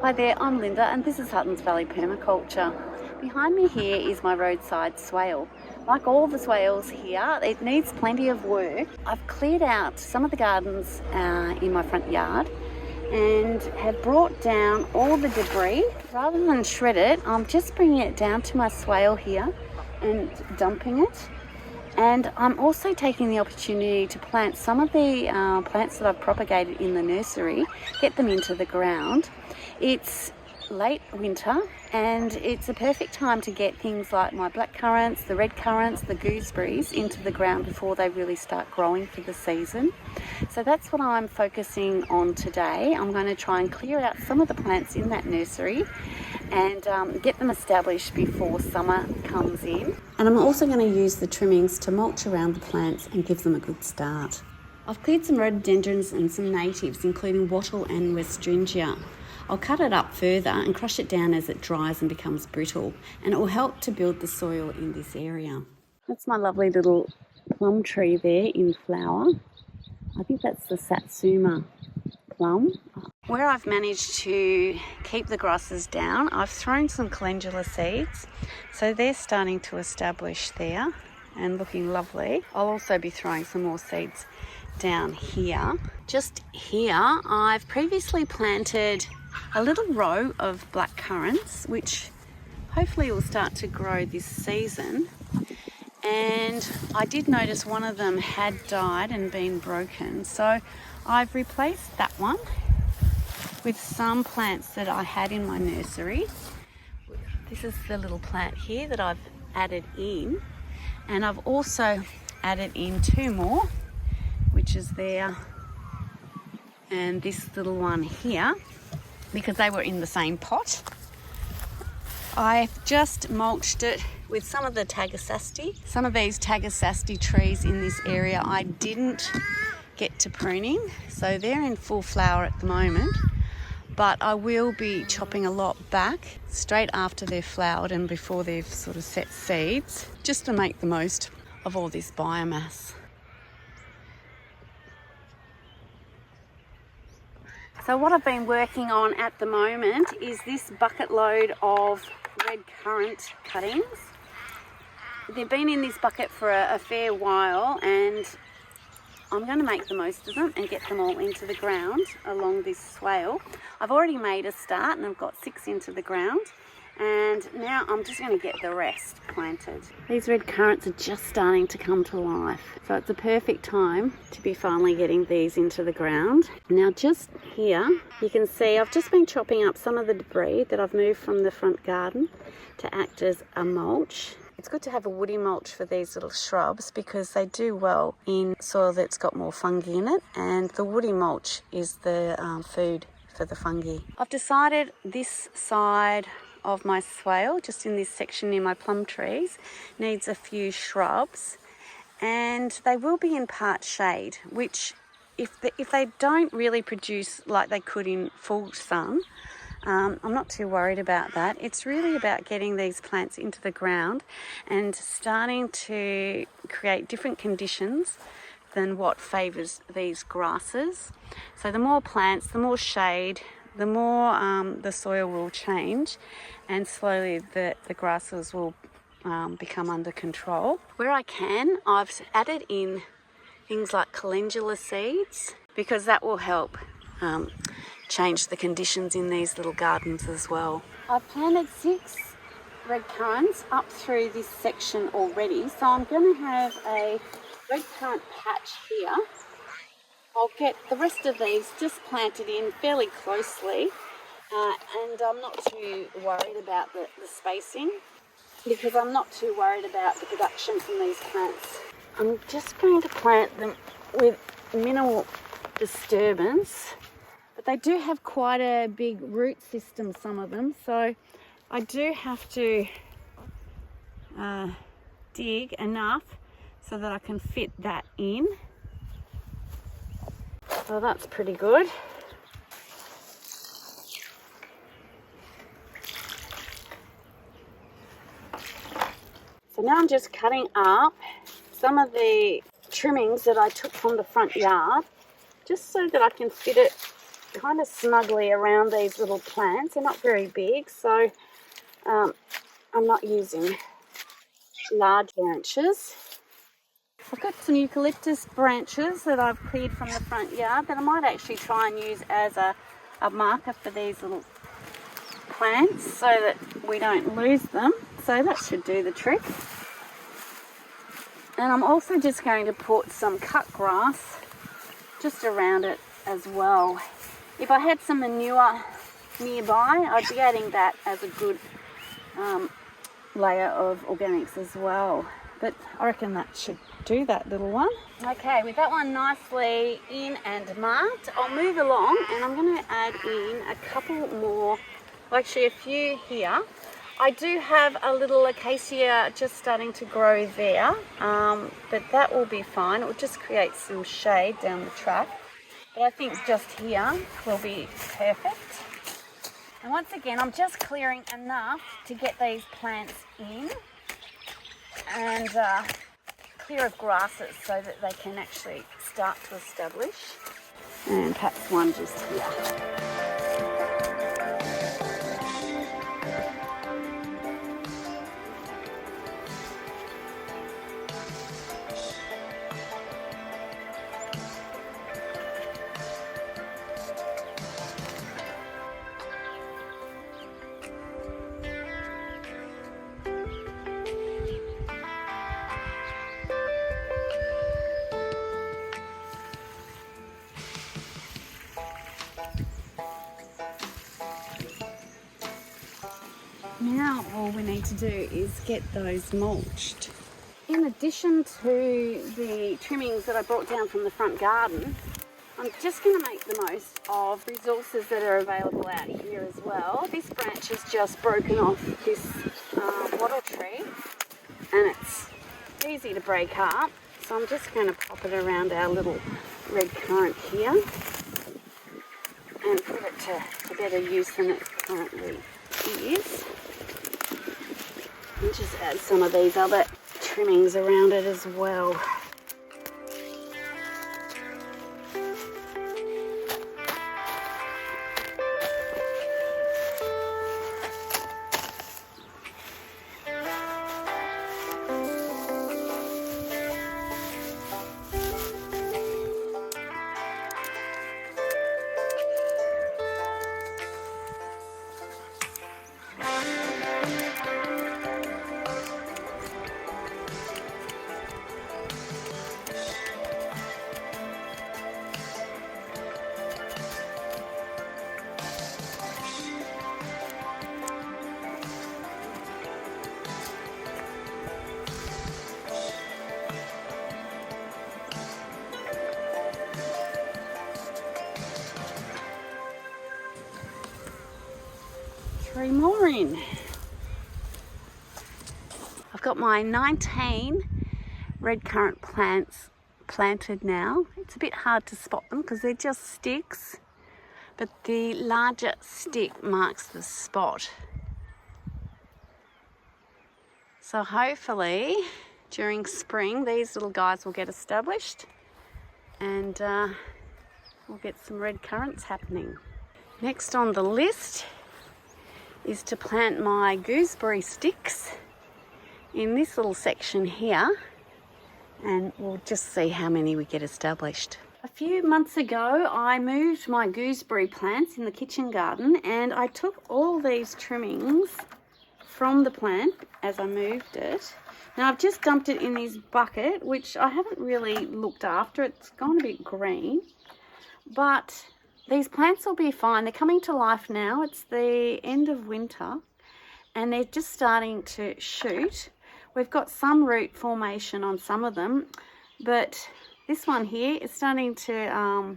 Hi there, I'm Linda and this is Huttons Valley Permaculture. Behind me here is my roadside swale. Like all the swales here, it needs plenty of work. I've cleared out some of the gardens in my front yard and have brought down all the debris. Rather than shred it, I'm just bringing it down to my swale here and dumping it. And I'm also taking the opportunity to plant some of the plants that I've propagated in the nursery, get them into the ground. It's late winter and it's a perfect time to get things like my blackcurrants, the redcurrants, the gooseberries into the ground before they really start growing for the season. So that's what I'm focusing on today. I'm going to try and clear out some of the plants in that nursery and get them established before summer comes in. And I'm also going to use the trimmings to mulch around the plants and give them a good start. I've cleared some rhododendrons and some natives, including wattle and westringia. I'll cut it up further and crush it down as it dries and becomes brittle, and it will help to build the soil in this area. That's my lovely little plum tree there in flower. I think that's the Satsuma plum. Where I've managed to keep the grasses down, I've thrown some calendula seeds, so they're starting to establish there and looking lovely. I'll also be throwing some more seeds down here. Just here, I've previously planted a little row of blackcurrants, which hopefully will start to grow this season. And I did notice one of them had died and been broken, so I've replaced that one with some plants that I had in my nursery. This is the little plant here that I've added in, and I've also added in two more, which is there and this little one here, because they were in the same pot. I've just mulched it with some of the Tagasasti. Some of these Tagasasti trees in this area I didn't get to pruning, so they're in full flower at the moment, but I will be chopping a lot back straight after they've flowered and before they've sort of set seeds, just to make the most of all this biomass. So what I've been working on at the moment is this bucket load of red currant cuttings. They've been in this bucket for a fair while, and I'm going to make the most of them and get them all into the ground along this swale. I've already made a start and I've got 6 into the ground, and now I'm just going to get the rest planted. These red currants are just starting to come to life, so it's a perfect time to be finally getting these into the ground. Now just here you can see I've just been chopping up some of the debris that I've moved from the front garden to act as a mulch. It's good to have a woody mulch for these little shrubs because they do well in soil that's got more fungi in it, and the woody mulch is the food for the fungi. I've decided this side of my swale, just in this section near my plum trees, needs a few shrubs, and they will be in part shade, which if they don't really produce like they could in full sun, I'm not too worried about that. It's really about getting these plants into the ground and starting to create different conditions than what favours these grasses. So the more plants, the more shade, the more the soil will change, and slowly the grasses will become under control. Where I can, I've added in things like calendula seeds because that will help change the conditions in these little gardens as well. I've planted 6 red currants up through this section already, so I'm going to have a red currant patch here. I'll get the rest of these just planted in fairly closely, and I'm not too worried about the spacing because I'm not too worried about the production from these plants. I'm just going to plant them with minimal disturbance, but they do have quite a big root system, some of them, so I do have to dig enough so that I can fit that in. So that's pretty good. So now I'm just cutting up some of the trimmings that I took from the front yard, just so that I can fit it kind of snugly around these little plants. They're not very big, so I'm not using large branches. I've got some eucalyptus branches that I've cleared from the front yard that I might actually try and use as a marker for these little plants so that we don't lose them. So that should do the trick. And I'm also just going to put some cut grass just around it as well. If I had some manure nearby, I'd be adding that as a good layer of organics as well. But I reckon that should do that little one. Okay, with that one nicely in and marked, I'll move along and I'm going to add in a couple more, well, actually a few here. I do have a little acacia just starting to grow there, but that will be fine. It will just create some shade down the track. But I think just here will be perfect. And once again, I'm just clearing enough to get these plants in and clear of grasses so that they can actually start to establish. And perhaps one just here. Now all we need to do is get those mulched. In addition to the trimmings that I brought down from the front garden, I'm just going to make the most of resources that are available out here as well. This branch has just broken off this wattle tree and it's easy to break up. So I'm just going to pop it around our little red currant here and put it to better use than it currently is. And just add some of these other trimmings around it as well. Three more in. I've got my 19 red currant plants planted now. It's a bit hard to spot them because they're just sticks, but the larger stick marks the spot. So hopefully during spring these little guys will get established and we'll get some red currants happening. Next on the list is to plant my gooseberry sticks in this little section here, and we'll just see how many we get established. A few months ago I moved my gooseberry plants in the kitchen garden and I took all these trimmings from the plant as I moved it. Now I've just dumped it in this bucket, which I haven't really looked after. It's gone a bit green, but these plants will be fine. They're coming to life now. It's the end of winter and they're just starting to shoot. We've got some root formation on some of them, but this one here is starting to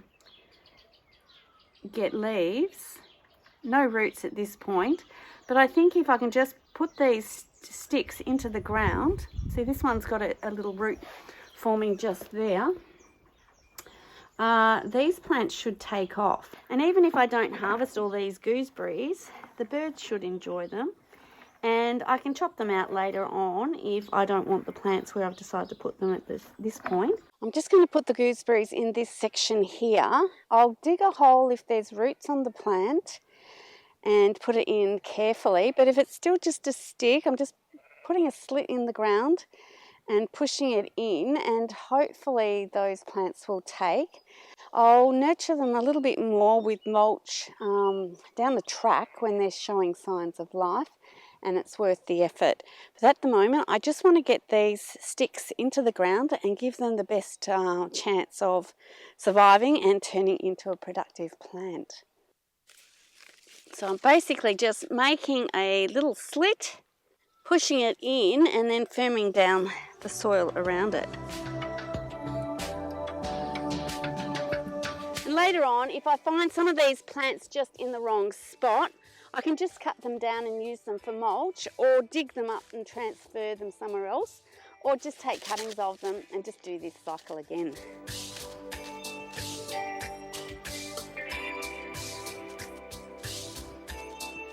get leaves. No roots at this point, but I think if I can just put these sticks into the ground, see this one's got a little root forming just there. These plants should take off, and even if I don't harvest all these gooseberries, the birds should enjoy them and I can chop them out later on if I don't want the plants where I've decided to put them at this point. I'm just going to put the gooseberries in this section here. I'll dig a hole if there's roots on the plant and put it in carefully, but if it's still just a stick, I'm just putting a slit in the ground and pushing it in, and hopefully those plants will take. I'll nurture them a little bit more with mulch down the track when they're showing signs of life, and it's worth the effort. But at the moment, I just want to get these sticks into the ground and give them the best chance of surviving and turning into a productive plant. So I'm basically just making a little slit, pushing it in, and then firming down the soil around it. And later on, if I find some of these plants just in the wrong spot, I can just cut them down and use them for mulch, or dig them up and transfer them somewhere else, or just take cuttings of them and just do this cycle again.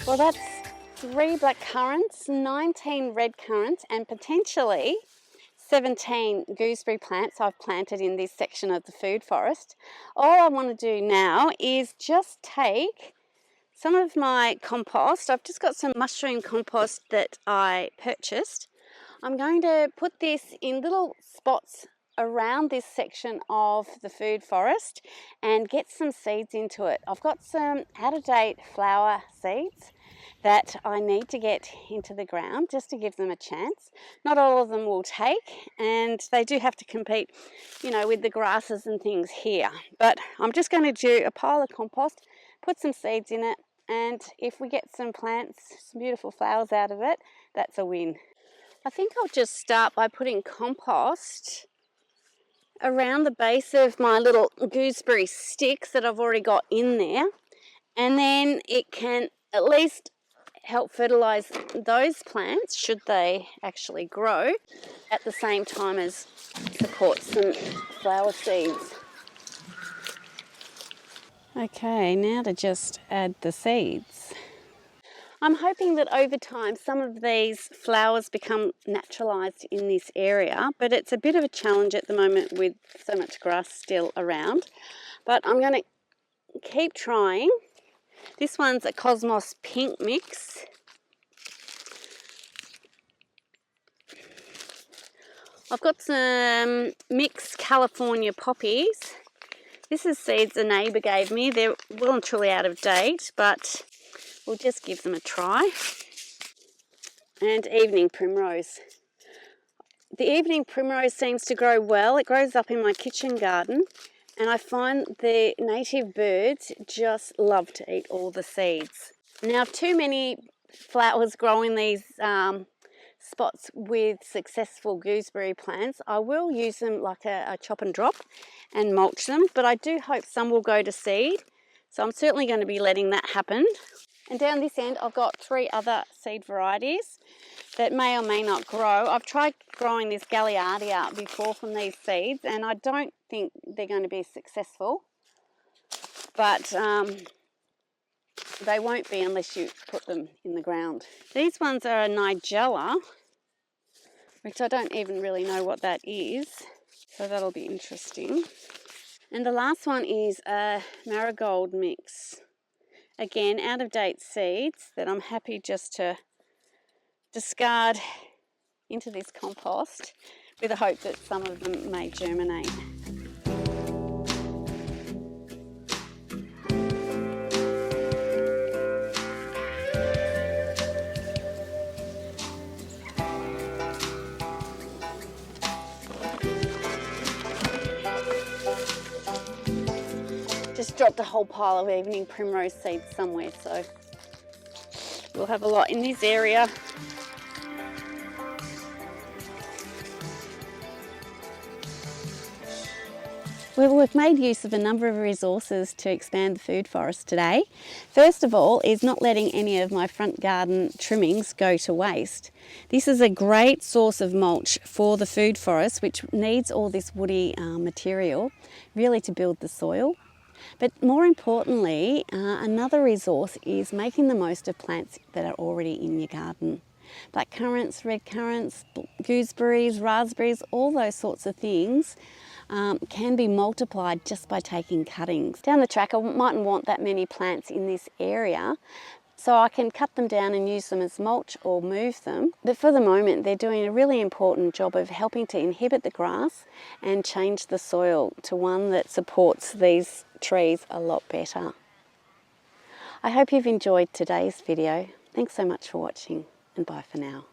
Well, that's 3 blackcurrants, 19 redcurrants, and potentially 17 gooseberry plants I've planted in this section of the food forest. All I want to do now is just take some of my compost. I've just got some mushroom compost that I purchased. I'm going to put this in little spots around this section of the food forest and get some seeds into it. I've got some out-of-date flower seeds that I need to get into the ground just to give them a chance. Not all of them will take, and they do have to compete, with the grasses and things here. But I'm just going to do a pile of compost, put some seeds in it, and if we get some plants, some beautiful flowers out of it, that's a win. I think I'll just start by putting compost around the base of my little gooseberry sticks that I've already got in there, and then it can at least help fertilise those plants should they actually grow, at the same time as support some flower seeds. Okay, now to just add the seeds. I'm hoping that over time some of these flowers become naturalised in this area, but it's a bit of a challenge at the moment with so much grass still around. But I'm going to keep trying. This one's a Cosmos Pink mix. I've got some mixed California poppies. This is seeds a neighbour gave me. They're well and truly out of date, but we'll just give them a try. And evening primrose. The evening primrose seems to grow well. It grows up in my kitchen garden, and I find the native birds just love to eat all the seeds. Now, if too many flowers grow in these spots with successful gooseberry plants, I will use them like a chop and drop and mulch them, but I do hope some will go to seed, so I'm certainly going to be letting that happen. And down this end I've got 3 other seed varieties that may or may not grow. I've tried growing this Gagliardia before from these seeds, and I don't think they're going to be successful, but they won't be unless you put them in the ground. These ones are a Nigella, which I don't even really know what that is, so that'll be interesting. And the last one is a marigold mix. Again, out-of-date seeds that I'm happy just to discard into this compost with the hope that some of them may germinate. Just dropped a whole pile of evening primrose seeds somewhere, so we'll have a lot in this area. Well, we've made use of a number of resources to expand the food forest today. First of all is not letting any of my front garden trimmings go to waste. This is a great source of mulch for the food forest, which needs all this woody material really to build the soil. But more importantly, another resource is making the most of plants that are already in your garden. Blackcurrants, redcurrants, gooseberries, raspberries, all those sorts of things can be multiplied just by taking cuttings. Down the track I mightn't want that many plants in this area, so I can cut them down and use them as mulch or move them. But for the moment they're doing a really important job of helping to inhibit the grass and change the soil to one that supports these trees a lot better. I hope you've enjoyed today's video. Thanks so much for watching, and bye for now.